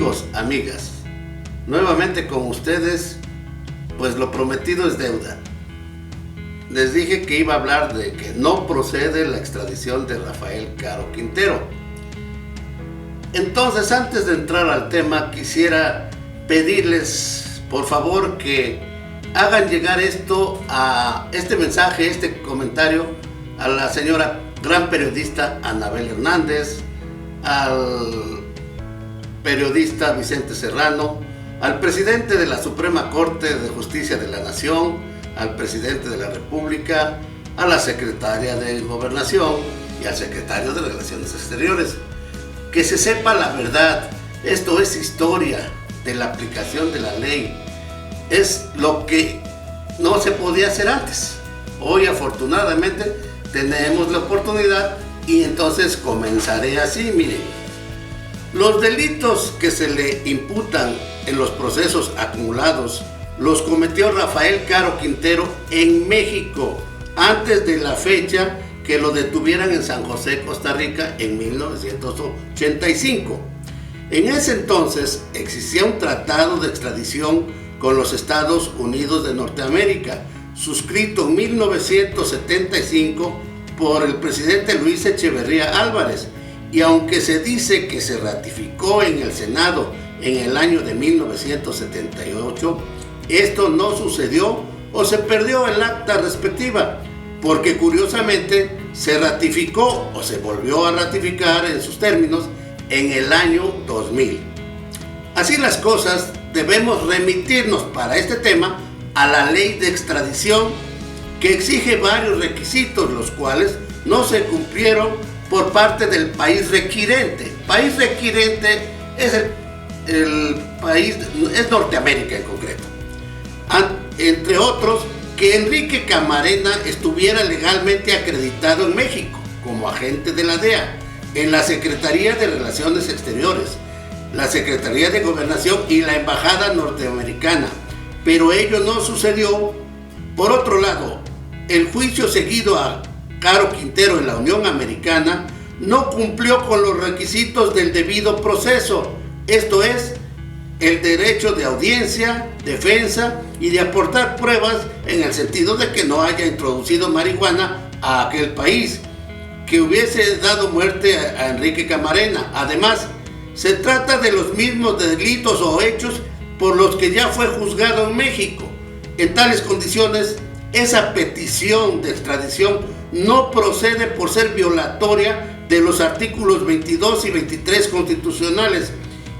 Amigos, amigas, nuevamente con ustedes, pues lo prometido es deuda. Les dije que iba a hablar de que no procede la extradición de Rafael Caro Quintero. Entonces, antes de entrar al tema, quisiera pedirles, por favor, que hagan llegar este mensaje, este comentario, a la señora gran periodista Anabel Hernández, al periodista Vicente Serrano, al presidente de la Suprema Corte de Justicia de la Nación, al presidente de la República, a la secretaria de Gobernación y al secretario de Relaciones Exteriores. Que se sepa la verdad. Esto es historia de la aplicación de la ley. Es lo que no se podía hacer antes. Hoy, afortunadamente, tenemos la oportunidad y entonces comenzaré así. Miren, los delitos que se le imputan en los procesos acumulados los cometió Rafael Caro Quintero en México antes de la fecha que lo detuvieran en San José, Costa Rica, en 1985. En ese entonces existía un tratado de extradición con los Estados Unidos de Norteamérica, suscrito en 1975 por el presidente Luis Echeverría Álvarez, y aunque se dice que se ratificó en el Senado en el año de 1978, esto no sucedió o se perdió el acta respectiva, porque curiosamente se ratificó o se volvió a ratificar en sus términos en el año 2000. Así las cosas, debemos remitirnos para este tema a la ley de extradición, que exige varios requisitos, los cuales no se cumplieron por parte del país requirente. País requirente es el país, es Norteamérica en concreto. Entre otros, que Enrique Camarena estuviera legalmente acreditado en México como agente de la DEA, en la Secretaría de Relaciones Exteriores, la Secretaría de Gobernación y la Embajada Norteamericana, pero ello no sucedió. Por otro lado, el juicio seguido a Caro Quintero en la Unión Americana no cumplió con los requisitos del debido proceso, esto es, el derecho de audiencia, defensa y de aportar pruebas en el sentido de que no haya introducido marihuana a aquel país, que hubiese dado muerte a Enrique Camarena. Además, se trata de los mismos delitos o hechos por los que ya fue juzgado en México. En tales condiciones, esa petición de extradición no procede por ser violatoria de los artículos 22 y 23 constitucionales,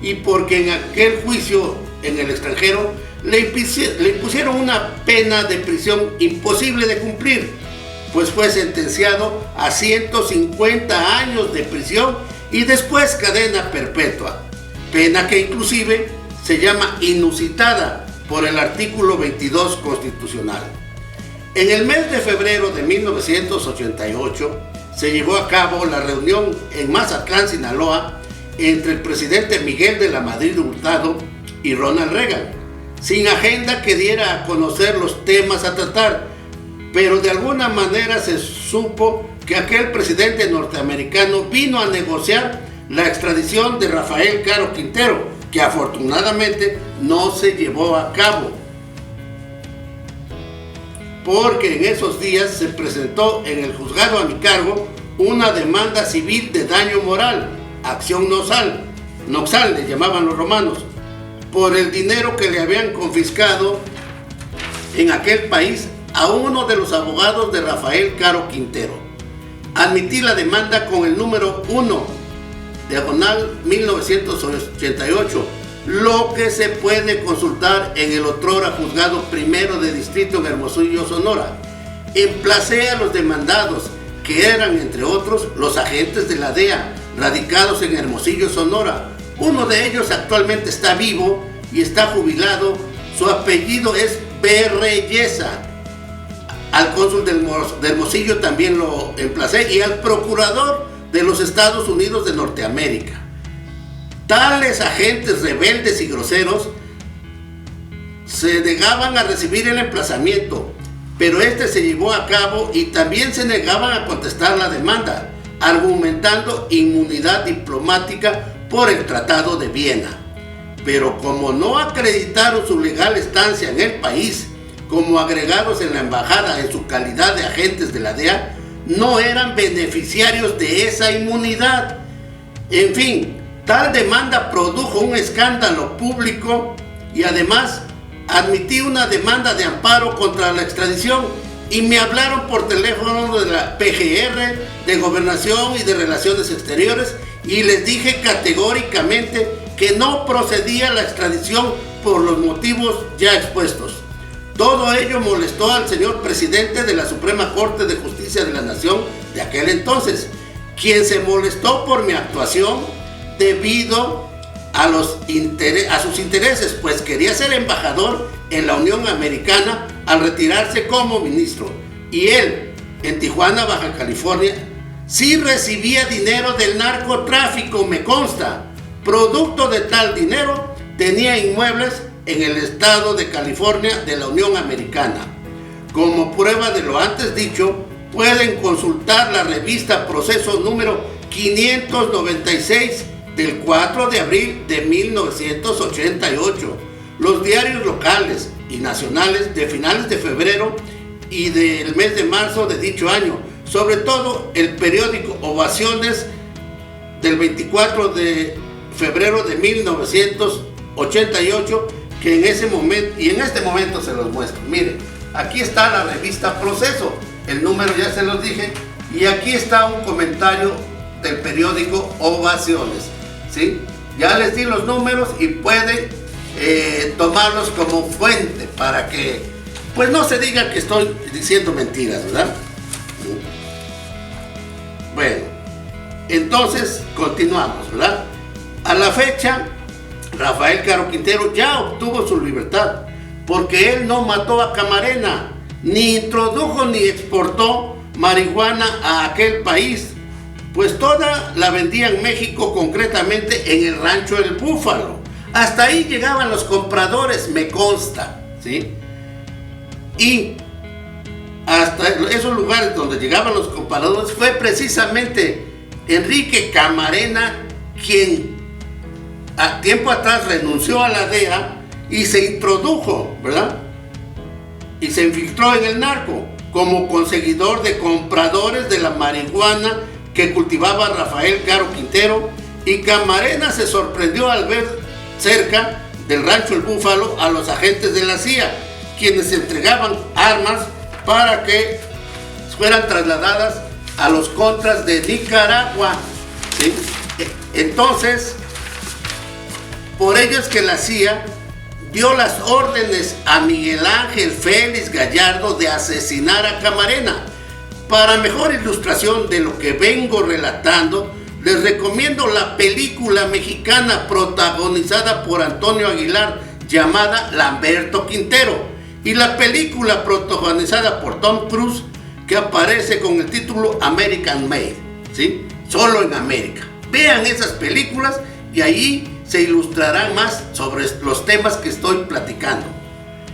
y porque en aquel juicio en el extranjero le impusieron una pena de prisión imposible de cumplir, pues fue sentenciado a 150 años de prisión y después cadena perpetua, pena que inclusive se llama inusitada por el artículo 22 constitucional. En el mes de febrero de 1988 se llevó a cabo la reunión en Mazatlán, Sinaloa, entre el presidente Miguel de la Madrid Hurtado y Ronald Reagan, sin agenda que diera a conocer los temas a tratar, pero de alguna manera se supo que aquel presidente norteamericano vino a negociar la extradición de Rafael Caro Quintero, que afortunadamente no se llevó a cabo, porque en esos días se presentó en el juzgado a mi cargo una demanda civil de daño moral, acción noxal le llamaban los romanos, por el dinero que le habían confiscado en aquel país a uno de los abogados de Rafael Caro Quintero. Admití la demanda con el número 1, diagonal 1988, lo que se puede consultar en el otrora juzgado primero de distrito en Hermosillo, Sonora. Emplacé a los demandados, que eran entre otros los agentes de la DEA, radicados en Hermosillo, Sonora. Uno de ellos actualmente está vivo y está jubilado. Su apellido es Berreyesa. Al cónsul de Hermosillo también lo emplacé, y al procurador de los Estados Unidos de Norteamérica. Tales agentes rebeldes y groseros se negaban a recibir el emplazamiento, pero este se llevó a cabo, y también se negaban a contestar la demanda, argumentando inmunidad diplomática por el Tratado de Viena. pero como no acreditaron su legal estancia en el país como agregados en la embajada en su calidad de agentes de la DEA, no eran beneficiarios de esa inmunidad. En fin, tal demanda produjo un escándalo público y además admití una demanda de amparo contra la extradición y me hablaron por teléfono de la PGR, de Gobernación y de Relaciones Exteriores y les dije categóricamente que no procedía la extradición por los motivos ya expuestos. Todo ello molestó al señor presidente de la Suprema Corte de Justicia de la Nación de aquel entonces, quien se molestó por mi actuación debido a sus intereses, pues quería ser embajador en la Unión Americana al retirarse como ministro. Y él, en Tijuana, Baja California, sí recibía dinero del narcotráfico, me consta. Producto de tal dinero, tenía inmuebles en el estado de California de la Unión Americana. Como prueba de lo antes dicho, pueden consultar la revista Proceso número 596 del 4 de abril de 1988, los diarios locales y nacionales de finales de febrero y del mes de marzo de dicho año, sobre todo el periódico Ovaciones del 24 de febrero de 1988, que en ese momento, y en este momento se los muestro. Miren, aquí está la revista Proceso, el número ya se los dije, y aquí está un comentario del periódico Ovaciones, ¿sí? Ya les di los números y pueden tomarlos como fuente para que pues no se diga que estoy diciendo mentiras, ¿verdad? Bueno, entonces continuamos, ¿verdad? A la fecha, Rafael Caro Quintero ya obtuvo su libertad porque él no mató a Camarena, ni introdujo ni exportó marihuana a aquel país, pues toda la vendía en México, concretamente en el rancho El Búfalo. Hasta ahí llegaban los compradores, me consta, ¿sí? Y hasta esos lugares donde llegaban los compradores fue precisamente Enrique Camarena quien a tiempo atrás renunció a la DEA y se introdujo, ¿verdad? Y se infiltró en el narco como conseguidor de compradores de la marihuana que cultivaba Rafael Caro Quintero, y Camarena se sorprendió al ver cerca del rancho El Búfalo a los agentes de la CIA, quienes entregaban armas para que fueran trasladadas a los contras de Nicaragua, ¿sí? Entonces, por ello es que la CIA dio las órdenes a Miguel Ángel Félix Gallardo de asesinar a Camarena. Para mejor ilustración de lo que vengo relatando, les recomiendo la película mexicana protagonizada por Antonio Aguilar llamada Lamberto Quintero y la película protagonizada por Tom Cruise que aparece con el título American Made, ¿sí? Solo en América. Vean esas películas y ahí se ilustrarán más sobre los temas que estoy platicando.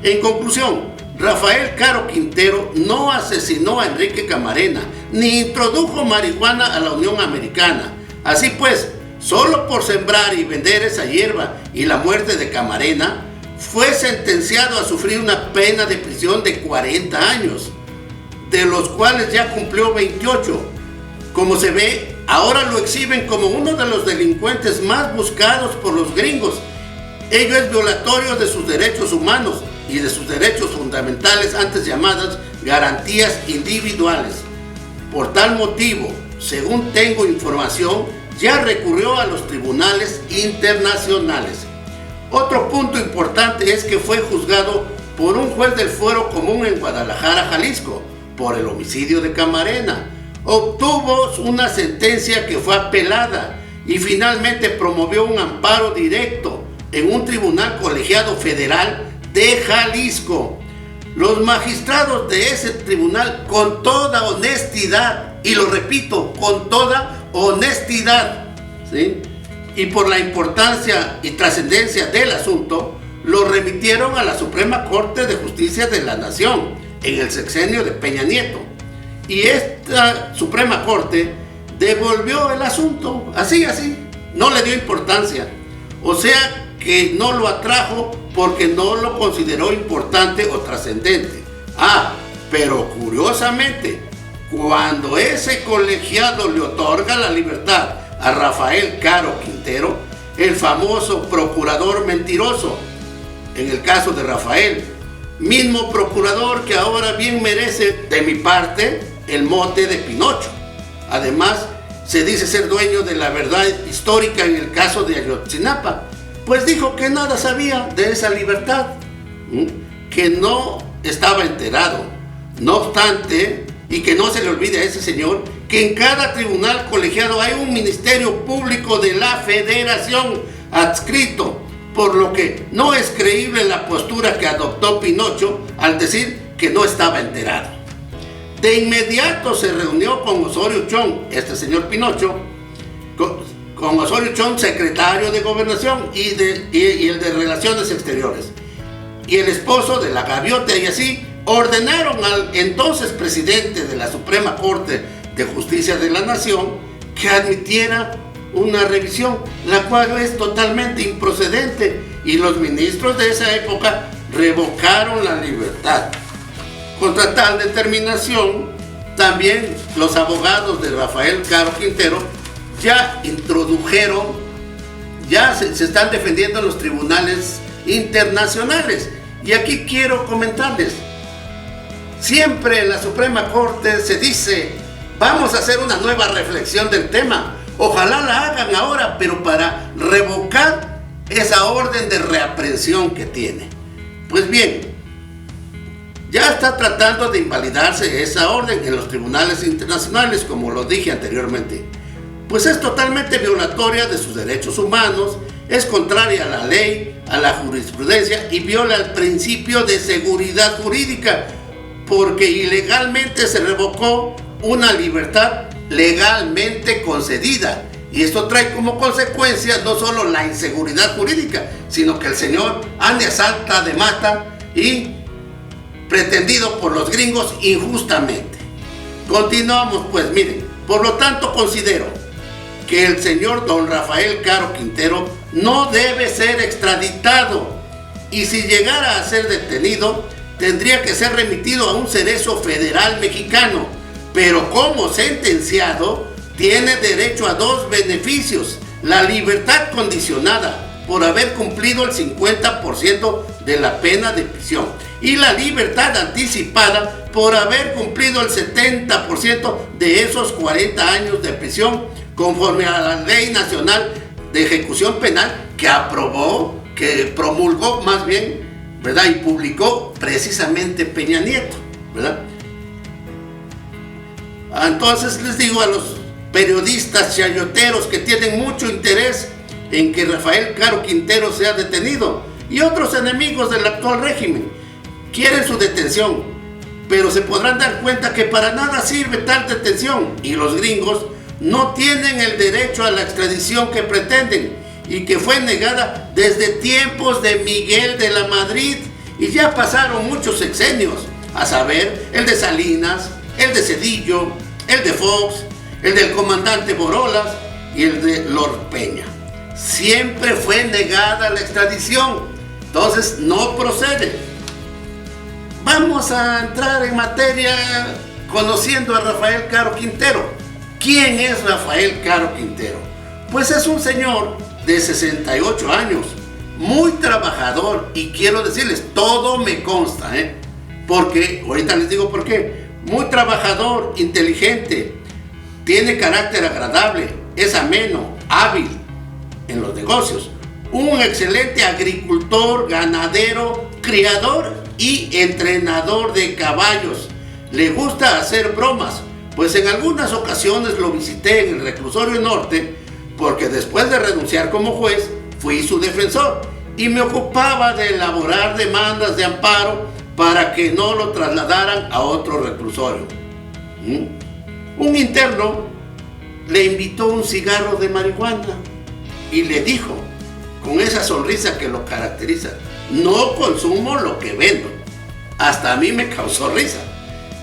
En conclusión, Rafael Caro Quintero no asesinó a Enrique Camarena, ni introdujo marihuana a la Unión Americana. Así pues, solo por sembrar y vender esa hierba y la muerte de Camarena, fue sentenciado a sufrir una pena de prisión de 40 años, de los cuales ya cumplió 28. Como se ve, ahora lo exhiben como uno de los delincuentes más buscados por los gringos. Ello es violatorio de sus derechos humanos y de sus derechos fundamentales, antes llamadas garantías individuales. Por tal motivo, según tengo información, ya recurrió a los tribunales internacionales. Otro punto importante es que fue juzgado por un juez del Fuero Común en Guadalajara, Jalisco, por el homicidio de Camarena. Obtuvo una sentencia que fue apelada y finalmente promovió un amparo directo en un tribunal colegiado federal de Jalisco. Los magistrados de ese tribunal, con toda honestidad, y lo repito, con toda honestidad, ¿sí?, y por la importancia y trascendencia del asunto, lo remitieron a la Suprema Corte de Justicia de la Nación en el sexenio de Peña Nieto. Y esta Suprema Corte devolvió el asunto, así, no le dio importancia. O sea que no lo atrajo porque no lo consideró importante o trascendente. Pero curiosamente, cuando ese colegiado le otorga la libertad a Rafael Caro Quintero, el famoso procurador mentiroso, en el caso de Rafael, mismo procurador que ahora bien merece de mi parte el mote de Pinocho. Además, se dice ser dueño de la verdad histórica en el caso de Ayotzinapa, pues dijo que nada sabía de esa libertad, que no estaba enterado. No obstante, y que no se le olvide a ese señor, que en cada tribunal colegiado hay un ministerio público de la Federación adscrito, por lo que no es creíble la postura que adoptó Pinocho al decir que no estaba enterado. De inmediato se reunió con Osorio Chong, este señor Pinocho, con Osorio Chong, secretario de Gobernación y el de Relaciones Exteriores, y el esposo de la gaviota, y así ordenaron al entonces presidente de la Suprema Corte de Justicia de la Nación que admitiera una revisión, la cual es totalmente improcedente, y los ministros de esa época revocaron la libertad. Contra tal determinación, también los abogados de Rafael Caro Quintero ya introdujeron, ya se están defendiendo en los tribunales internacionales. Y aquí quiero comentarles, siempre en la Suprema Corte se dice, vamos a hacer una nueva reflexión del tema. Ojalá la hagan ahora, pero para revocar esa orden de reaprehensión que tiene. Pues bien, ya está tratando de invalidarse esa orden en los tribunales internacionales, como lo dije anteriormente. Pues es totalmente violatoria de sus derechos humanos, es contraria a la ley, a la jurisprudencia y viola el principio de seguridad jurídica, porque ilegalmente se revocó una libertad legalmente concedida. Y esto trae como consecuencia no solo la inseguridad jurídica, sino que el señor ande a salta de mata y pretendido por los gringos injustamente. Continuamos, pues miren, por lo tanto considero que el señor don Rafael Caro Quintero no debe ser extraditado, y si llegara a ser detenido tendría que ser remitido a un cerezo federal mexicano, pero como sentenciado tiene derecho a dos beneficios: la libertad condicionada por haber cumplido el 50% de la pena de prisión y la libertad anticipada por haber cumplido el 70% de esos 40 años de prisión, conforme a la Ley Nacional de Ejecución Penal que promulgó más bien, ¿verdad? Y publicó precisamente Peña Nieto, ¿verdad? Entonces les digo a los periodistas chayoteros que tienen mucho interés en que Rafael Caro Quintero sea detenido, y otros enemigos del actual régimen, quieren su detención, pero se podrán dar cuenta que para nada sirve tal detención, y los gringos no tienen el derecho a la extradición que pretenden y que fue negada desde tiempos de Miguel de la Madrid, y ya pasaron muchos sexenios, a saber, el de Salinas, el de Zedillo, el de Fox, el del comandante Borolas y el de Lord Peña. Siempre fue negada la extradición, entonces no procede. Vamos a entrar en materia conociendo a Rafael Caro Quintero. ¿Quién es Rafael Caro Quintero? Pues es un señor de 68 años, muy trabajador, y quiero decirles, todo me consta, porque ahorita les digo por qué. Muy trabajador, inteligente, tiene carácter agradable, es ameno, hábil en los negocios, un excelente agricultor, ganadero, criador y entrenador de caballos. Le gusta hacer bromas, pues en algunas ocasiones lo visité en el reclusorio norte, porque después de renunciar como juez, fui su defensor y me ocupaba de elaborar demandas de amparo para que no lo trasladaran a otro reclusorio. Un interno le invitó un cigarro de marihuana y le dijo, con esa sonrisa que lo caracteriza, no consumo lo que vendo. Hasta a mí me causó risa.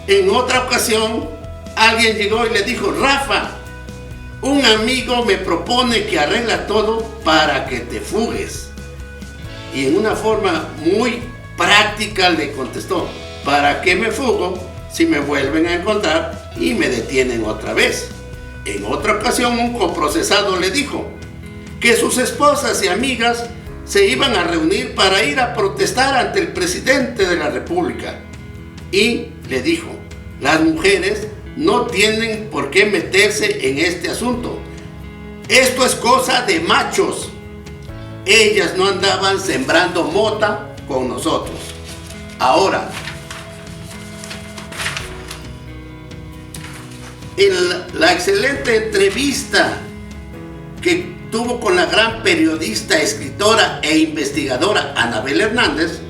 En otra ocasión, alguien llegó y le dijo, Rafa, un amigo me propone que arregla todo para que te fugues. y en una forma muy práctica le contestó: ¿para qué me fugo si me vuelven a encontrar y me detienen otra vez? En otra ocasión, un coprocesado le dijo que sus esposas y amigas se iban a reunir para ir a protestar ante el presidente de la República. Y le dijo: las mujeres no tienen por qué meterse en este asunto. Esto es cosa de machos. Ellas no andaban sembrando mota con nosotros. Ahora, la excelente entrevista que tuvo con la gran periodista, escritora e investigadora Anabel Hernández,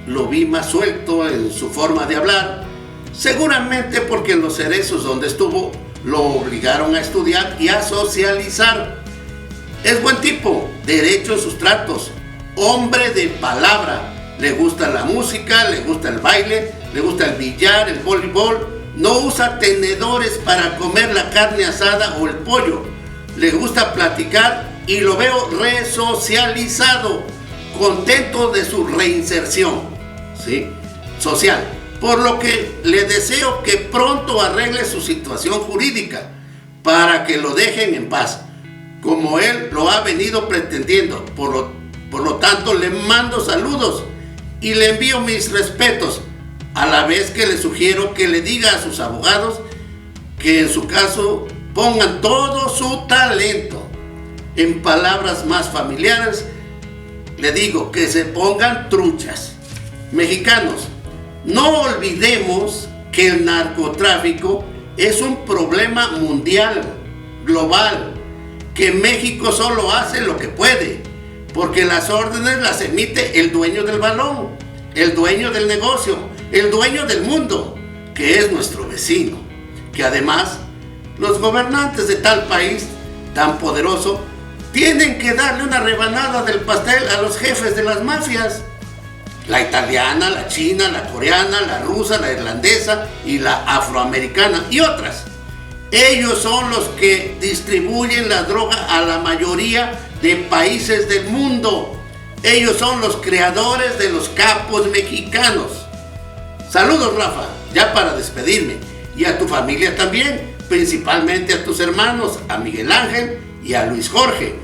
lo vi más suelto en su forma de hablar, seguramente porque en los cerezos donde estuvo lo obligaron a estudiar y a socializar. Es buen tipo, derecho en sus tratos, hombre de palabra, le gusta la música, le gusta el baile, le gusta el billar, el voleibol, no usa tenedores para comer la carne asada o el pollo, le gusta platicar y lo veo resocializado, contento de su reinserción, ¿sí?, social, por lo que le deseo que pronto arregle su situación jurídica para que lo dejen en paz, como él lo ha venido pretendiendo. Por lo tanto, le mando saludos y le envío mis respetos, a la vez que le sugiero que le diga a sus abogados que en su caso pongan todo su talento. En palabras más familiares, le digo que se pongan truchas. Mexicanos, no olvidemos que el narcotráfico es un problema mundial, global, que México solo hace lo que puede, porque las órdenes las emite el dueño del balón, el dueño del negocio, el dueño del mundo, que es nuestro vecino, que además los gobernantes de tal país tan poderoso tienen que darle una rebanada del pastel a los jefes de las mafias: la italiana, la china, la coreana, la rusa, la irlandesa y la afroamericana y otras. Ellos son los que distribuyen la droga a la mayoría de países del mundo. Ellos son los creadores de los capos mexicanos. Saludos, Rafa, ya para despedirme, y a tu familia también, principalmente a tus hermanos, a Miguel Ángel y a Luis Jorge.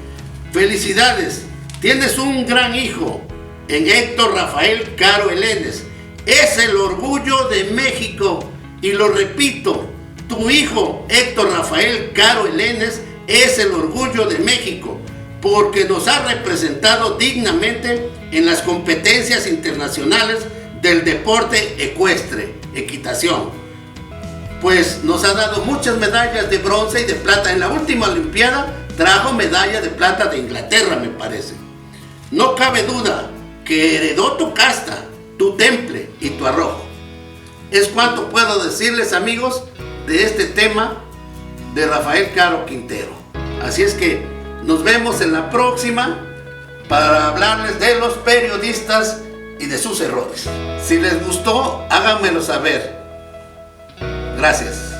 Felicidades, tienes un gran hijo en Héctor Rafael Caro Elenes. Es el orgullo de México, y lo repito, tu hijo Héctor Rafael Caro Elenes es el orgullo de México, porque nos ha representado dignamente en las competencias internacionales del deporte ecuestre, equitación. Pues nos ha dado muchas medallas de bronce y de plata. En la última Olimpiada trajo medalla de plata de Inglaterra, me parece. No cabe duda que heredó tu casta, tu temple y tu arrojo. Es cuanto puedo decirles, amigos, de este tema de Rafael Caro Quintero. Así es que nos vemos en la próxima para hablarles de los periodistas y de sus errores. Si les gustó, háganmelo saber. Gracias.